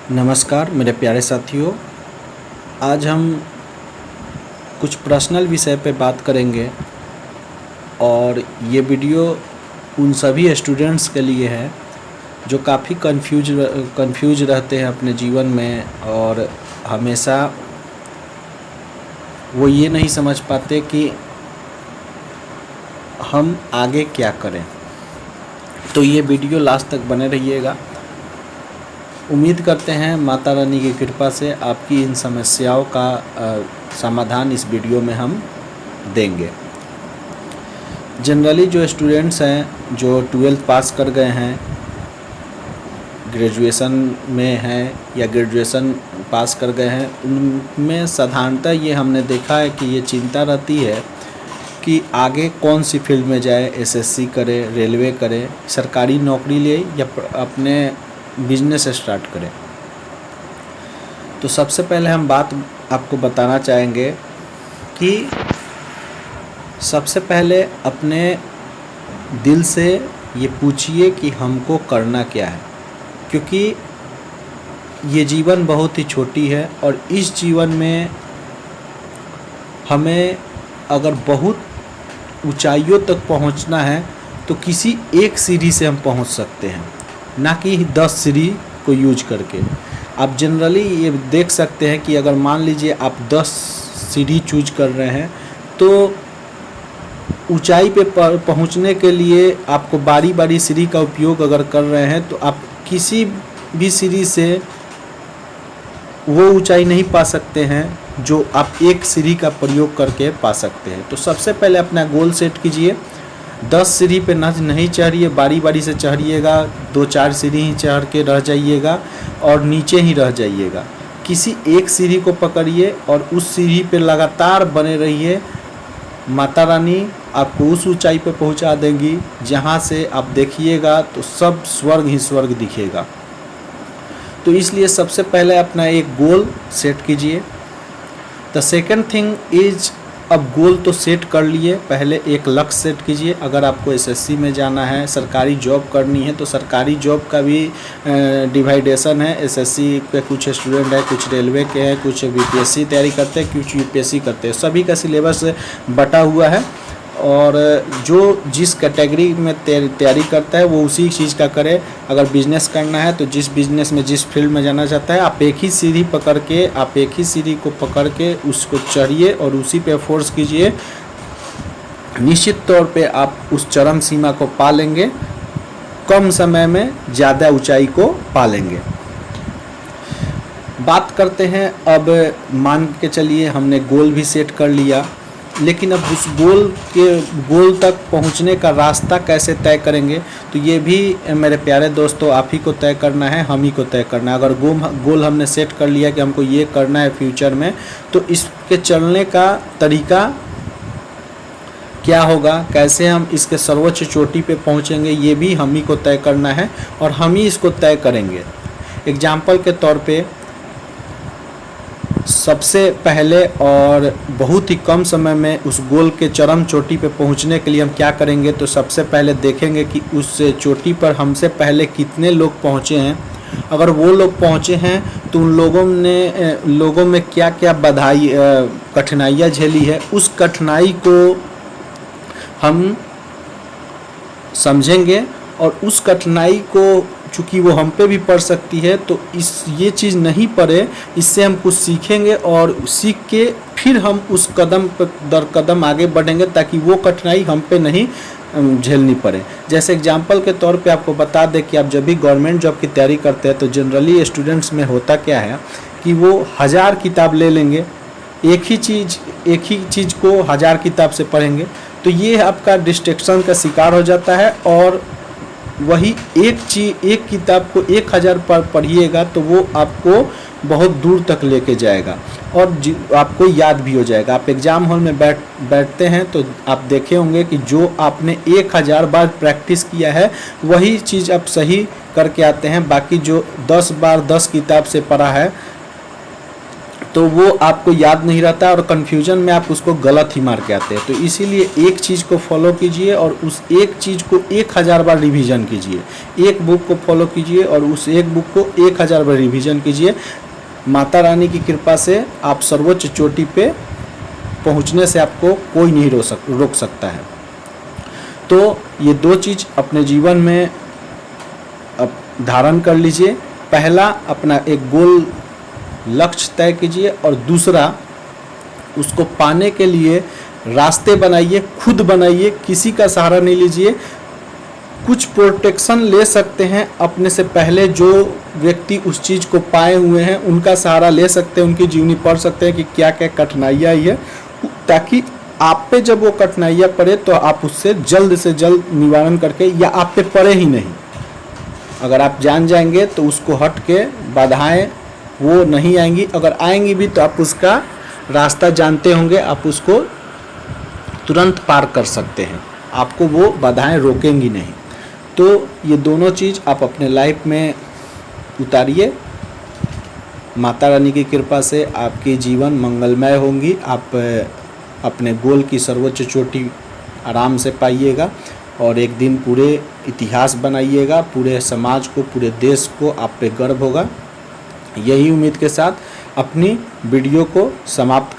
नमस्कार मेरे प्यारे साथियों। आज हम कुछ पर्सनल विषय पे बात करेंगे और ये वीडियो उन सभी स्टूडेंट्स के लिए है जो काफ़ी कंफ्यूज रहते हैं अपने जीवन में और हमेशा वो ये नहीं समझ पाते कि हम आगे क्या करें। तो ये वीडियो लास्ट तक बने रहिएगा। उम्मीद करते हैं माता रानी की कृपा से आपकी इन समस्याओं का समाधान इस वीडियो में हम देंगे। जनरली जो स्टूडेंट्स हैं जो 12th पास कर गए हैं, ग्रेजुएशन में हैं या ग्रेजुएशन पास कर गए हैं, उनमें साधारणतः ये हमने देखा है कि ये चिंता रहती है कि आगे कौन सी फील्ड में जाए, एसएससी करे, रेलवे करे, सरकारी नौकरी ले या अपने बिजनेस स्टार्ट करें। तो सबसे पहले हम बात आपको बताना चाहेंगे कि सबसे पहले अपने दिल से ये पूछिए कि हमको करना क्या है, क्योंकि ये जीवन बहुत ही छोटी है और इस जीवन में हमें अगर बहुत ऊंचाइयों तक पहुंचना है तो किसी एक सीढ़ी से हम पहुंच सकते हैं, ना कि 10 सीढ़ी को यूज करके। आप जनरली ये देख सकते हैं कि अगर मान लीजिए आप 10 सीढ़ी चूज कर रहे हैं तो ऊंचाई पे पहुंचने के लिए आपको बारी बारी सीढ़ी का उपयोग अगर कर रहे हैं तो आप किसी भी सीढ़ी से वो ऊंचाई नहीं पा सकते हैं जो आप एक सीढ़ी का प्रयोग करके पा सकते हैं। तो सबसे पहले अपना गोल सेट कीजिए। 10 सीढ़ी पे नहीं चढ़िए, बारी बारी से चढ़िएगा, 2-4 सीढ़ी ही चढ़ के रह जाइएगा और नीचे ही रह जाइएगा। किसी एक सीढ़ी को पकड़िए और उस सीढ़ी पे लगातार बने रहिए। माता रानी आपको उस ऊंचाई पे पहुंचा देंगी जहां से आप देखिएगा तो सब स्वर्ग ही स्वर्ग दिखेगा। तो इसलिए सबसे पहले अपना एक गोल सेट कीजिए। द सेकेंड थिंग इज, अब गोल तो सेट कर लिए, पहले एक लक्ष्य सेट कीजिए। अगर आपको एसएससी में जाना है, सरकारी जॉब करनी है, तो सरकारी जॉब का भी डिवाइडेशन है। एसएससी के कुछ स्टूडेंट हैं, कुछ रेलवे के हैं, कुछ बीपीएससी तैयारी करते हैं, कुछ यूपीएससी करते हैं। सभी का सिलेबस बटा हुआ है और जो जिस कैटेगरी में तैयारी करता है वो उसी चीज़ का करे। अगर बिजनेस करना है तो जिस बिजनेस में जिस फील्ड में जाना चाहता है, आप एक ही सीढ़ी को पकड़ के उसको चढ़िए और उसी पे फोर्स कीजिए। निश्चित तौर पे आप उस चरम सीमा को पा लेंगे, कम समय में ज़्यादा ऊंचाई को पा लेंगे। बात करते हैं, अब मान के चलिए हमने गोल भी सेट कर लिया, लेकिन अब उस गोल तक पहुंचने का रास्ता कैसे तय करेंगे, तो ये भी मेरे प्यारे दोस्तों आप ही को तय करना है, हम ही को तय करना है। अगर गोल हमने सेट कर लिया कि हमको ये करना है फ्यूचर में, तो इसके चलने का तरीका क्या होगा, कैसे हम इसके सर्वोच्च चोटी पे पहुंचेंगे, ये भी हम ही को तय करना है और हम ही इसको तय करेंगे। एग्जाम्पल के तौर पे सबसे पहले और बहुत ही कम समय में उस गोल के चरम चोटी पे पहुंचने के लिए हम क्या करेंगे, तो सबसे पहले देखेंगे कि उस चोटी पर हमसे पहले कितने लोग पहुंचे हैं। अगर वो लोग पहुंचे हैं तो उन लोगों में क्या क्या कठिनाइयाँ झेली है, उस कठिनाई को हम समझेंगे और उस कठिनाई को, चूँकि वो हम पे भी पड़ सकती है, तो ये चीज़ नहीं पड़े, इससे हम कुछ सीखेंगे और सीख के फिर हम उस कदम पर दर कदम आगे बढ़ेंगे ताकि वो कठिनाई हम पे नहीं झेलनी पड़े। जैसे एग्जांपल के तौर पे आपको बता दें कि आप जब भी गवर्नमेंट जॉब की तैयारी करते हैं तो जनरली स्टूडेंट्स में होता क्या है कि वो 1000 किताब ले लेंगे, एक ही चीज़ को 1000 किताब से पढ़ेंगे, तो ये आपका डिस्ट्रैक्शन का शिकार हो जाता है और वही एक किताब को 1000 पर पढ़िएगा तो वो आपको बहुत दूर तक लेके जाएगा और आपको याद भी हो जाएगा। आप एग्ज़ाम हॉल में बैठते हैं तो आप देखे होंगे कि जो आपने 1000 बार प्रैक्टिस किया है वही चीज़ आप सही करके आते हैं। बाकी जो 10 बार 10 किताब से पढ़ा है तो वो आपको याद नहीं रहता और कन्फ्यूजन में आप उसको गलत ही मार के आते हैं। तो इसीलिए एक चीज़ को फॉलो कीजिए और उस एक चीज़ को 1000 बार रिवीजन कीजिए। एक बुक को फॉलो कीजिए और उस एक बुक को 1000 बार रिवीजन कीजिए। माता रानी की कृपा से आप सर्वोच्च चोटी पे पहुंचने से आपको कोई नहीं रोक सकता है। तो ये 2 चीज़ अपने जीवन में अब धारण कर लीजिए। पहला, अपना एक गोल लक्ष्य तय कीजिए और दूसरा, उसको पाने के लिए रास्ते बनाइए, खुद बनाइए, किसी का सहारा नहीं लीजिए। कुछ प्रोटेक्शन ले सकते हैं अपने से पहले जो व्यक्ति उस चीज़ को पाए हुए हैं, उनका सहारा ले सकते हैं, उनकी जीवनी पढ़ सकते हैं कि क्या क्या कठिनाइयाँ आई है, ताकि आप पे जब वो कठिनाइयाँ पड़े तो आप उससे जल्द से जल्द निवारण करके, या आप पे पड़े ही नहीं, अगर आप जान जाएंगे तो उसको हट के बाधाएं वो नहीं आएंगी। अगर आएंगी भी तो आप उसका रास्ता जानते होंगे, आप उसको तुरंत पार कर सकते हैं, आपको वो बाधाएं रोकेंगी नहीं। तो ये दोनों चीज़ आप अपने लाइफ में उतारिए। माता रानी की कृपा से आपकी जीवन मंगलमय होंगी। आप अपने गोल की सर्वोच्च चोटी आराम से पाइएगा और एक दिन पूरे इतिहास बनाइएगा। पूरे समाज को, पूरे देश को आप पे गर्व होगा। यही उम्मीद के साथ अपनी वीडियो को समाप्त